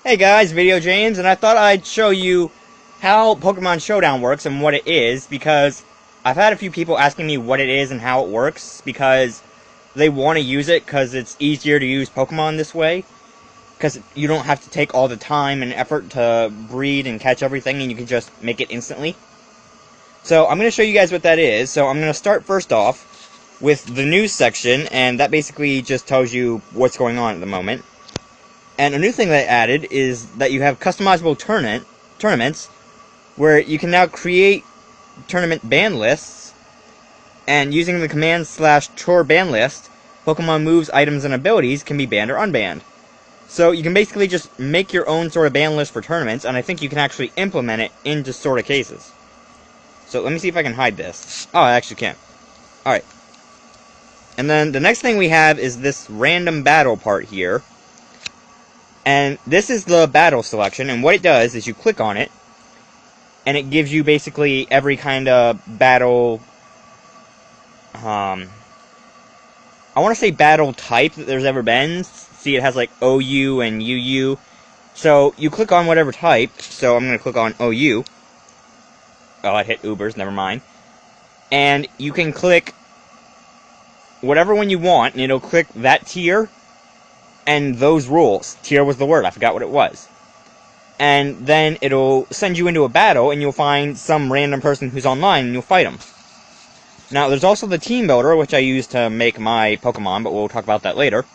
Hey guys, Video James, and I thought I'd show you how Pokemon Showdown works and what it is, because I've had a few people asking me what it is and how it works, because they want to use it because it's easier to use Pokemon this way, because you don't have to take all the time and effort to breed and catch everything, and you can just make it instantly. So I'm going to show you guys what that is. So I'm going to start first off with the news section, and that basically just tells you what's going on at the moment. And a new thing they added is that you have customizable tournaments where you can now create tournament ban lists, and using the command /tour ban list, Pokemon moves, items, and abilities can be banned or unbanned. So you can basically just make your own sort of ban list for tournaments, and I think you can actually implement it into sort of cases. So let me see if I can hide this. Oh, I actually can. Alright. And then the next thing we have is this random battle part here. And this is the battle selection, and what it does is you click on it, and it gives you basically every kind of battle, I want to say battle type that there's ever been. See, it has like OU and UU. So, you click on whatever type, so I'm going to click on OU. Oh, I hit Ubers, never mind. And you can click whatever one you want, and it'll click that tier, and those rules. Tier was the word, I forgot what it was. And then it'll send you into a battle, and you'll find some random person who's online, and you'll fight them. Now, there's also the team builder, which I use to make my Pokemon, but we'll talk about that later.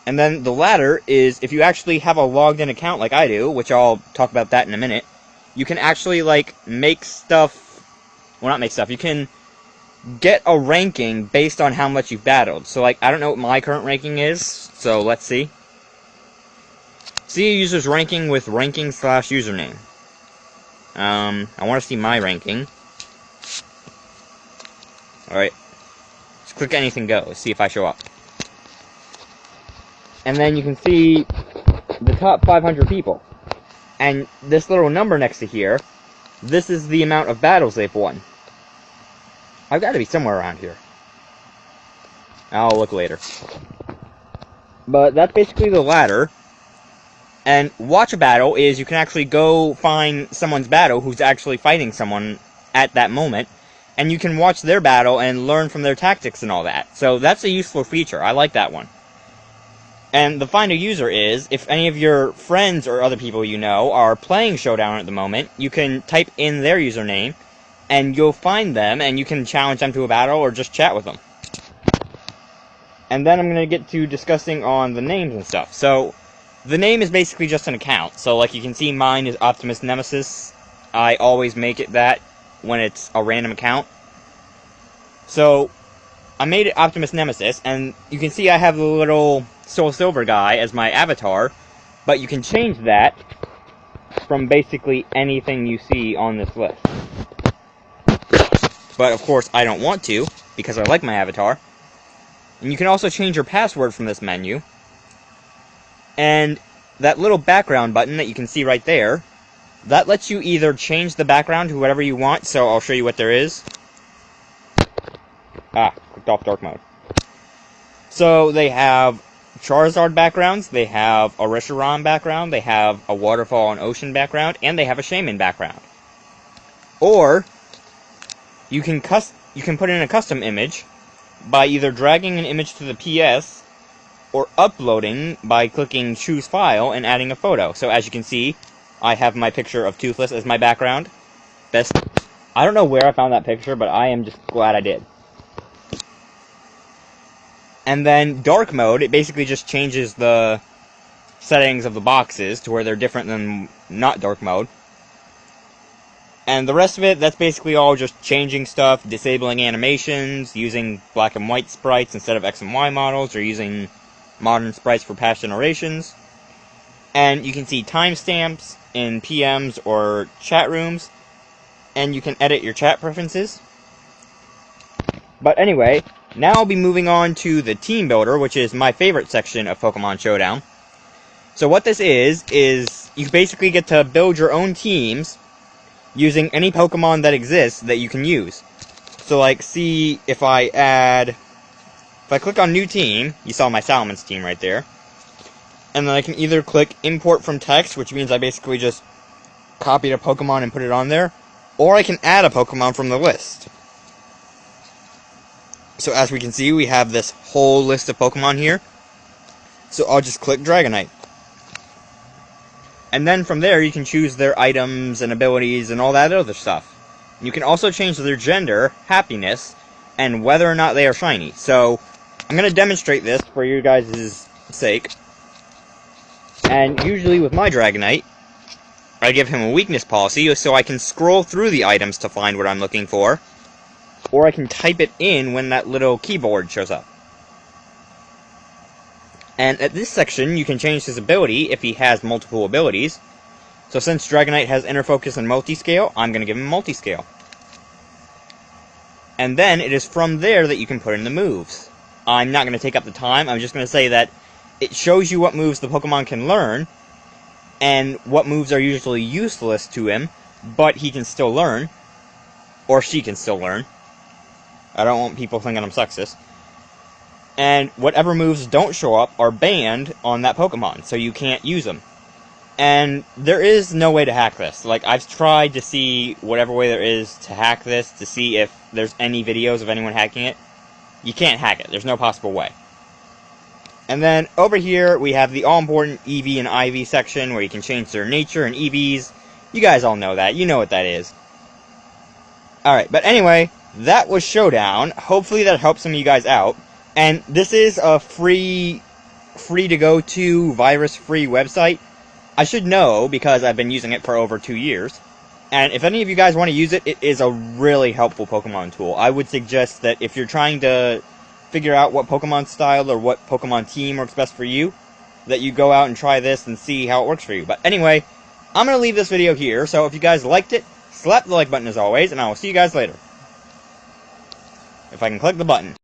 And then the ladder is, if you actually have a logged in account like I do, which I'll talk about that in a minute, you can actually, like, make stuff, well, not make stuff, you can get a ranking based on how much you've battled. So, like, I don't know what my current ranking is, so let's see. See a user's ranking with ranking /username. I want to see my ranking. Alright. Just click anything go, see if I show up. And then you can see the top 500 people. And this little number next to here, this is the amount of battles they've won. I've got to be somewhere around here. I'll look later. But that's basically the ladder. And watch a battle is you can actually go find someone's battle who's actually fighting someone at that moment. And you can watch their battle and learn from their tactics and all that. So that's a useful feature. I like that one. And the find a user is, if any of your friends or other people you know are playing Showdown at the moment, you can type in their username, and you'll find them, and you can challenge them to a battle or just chat with them. And then I'm going to get to discussing on the names and stuff. So, the name is basically just an account. So, like you can see, mine is Optimus Nemesis. I always make it that when it's a random account. So, I made it Optimus Nemesis, and you can see I have the little Soul Silver guy as my avatar, but you can change that from basically anything you see on this list. But of course I don't want to, because I like my avatar. And you can also change your password from this menu. And that little background button that you can see right there, that lets you either change the background to whatever you want, so I'll show you what there is. Clicked off dark mode. So they have Charizard backgrounds, they have a Reshiram background, they have a Waterfall and Ocean background, and they have a Shaman background. Or you can put in a custom image by either dragging an image to the PS or uploading by clicking choose file and adding a photo. So as you can see, I have my picture of Toothless as my background. I don't know where I found that picture, but I am just glad I did. And then dark mode, it basically just changes the settings of the boxes to where they're different than not dark mode. And the rest of it, that's basically all just changing stuff, disabling animations, using black and white sprites instead of X and Y models, or using modern sprites for past generations. And you can see timestamps in PMs or chat rooms, and you can edit your chat preferences. But anyway, now I'll be moving on to the Team Builder, which is my favorite section of Pokemon Showdown. So what this is you basically get to build your own teams using any Pokemon that exists that you can use. So like, see, if I click on New Team, you saw my Salamence team right there. and then I can either click import from text, which means I basically just copied a Pokemon and put it on there, or I can add a Pokemon from the list. So as we can see, we have this whole list of Pokemon here. So I'll just click Dragonite. And then from there, you can choose their items and abilities and all that other stuff. You can also change their gender, happiness, and whether or not they are shiny. So I'm going to demonstrate this for you guys' sake. And usually with my Dragonite, I give him a weakness policy so I can scroll through the items to find what I'm looking for. Or I can type it in when that little keyboard shows up. And at this section, you can change his ability if he has multiple abilities. So since Dragonite has Inner Focus and Multiscale, I'm going to give him Multiscale. And then it is from there that you can put in the moves. I'm not going to take up the time, I'm just going to say that it shows you what moves the Pokemon can learn, and what moves are usually useless to him, but he can still learn. Or she can still learn. I don't want people thinking I'm sexist. And whatever moves don't show up are banned on that Pokemon, so you can't use them. And there is no way to hack this. Like, I've tried to see whatever way there is to hack this, to see if there's any videos of anyone hacking it. You can't hack it. There's no possible way. And then over here, we have the all-important EV and IV section, where you can change their nature and EVs. You guys all know that. You know what that is. Alright, but anyway, that was Showdown. Hopefully that helps some of you guys out. And this is a free-to-go-to, virus-free website. I should know, because I've been using it for over 2 years. And if any of you guys want to use it, it is a really helpful Pokemon tool. I would suggest that if you're trying to figure out what Pokemon style or what Pokemon team works best for you, that you go out and try this and see how it works for you. But anyway, I'm going to leave this video here, so if you guys liked it, slap the like button as always, and I will see you guys later. If I can click the button.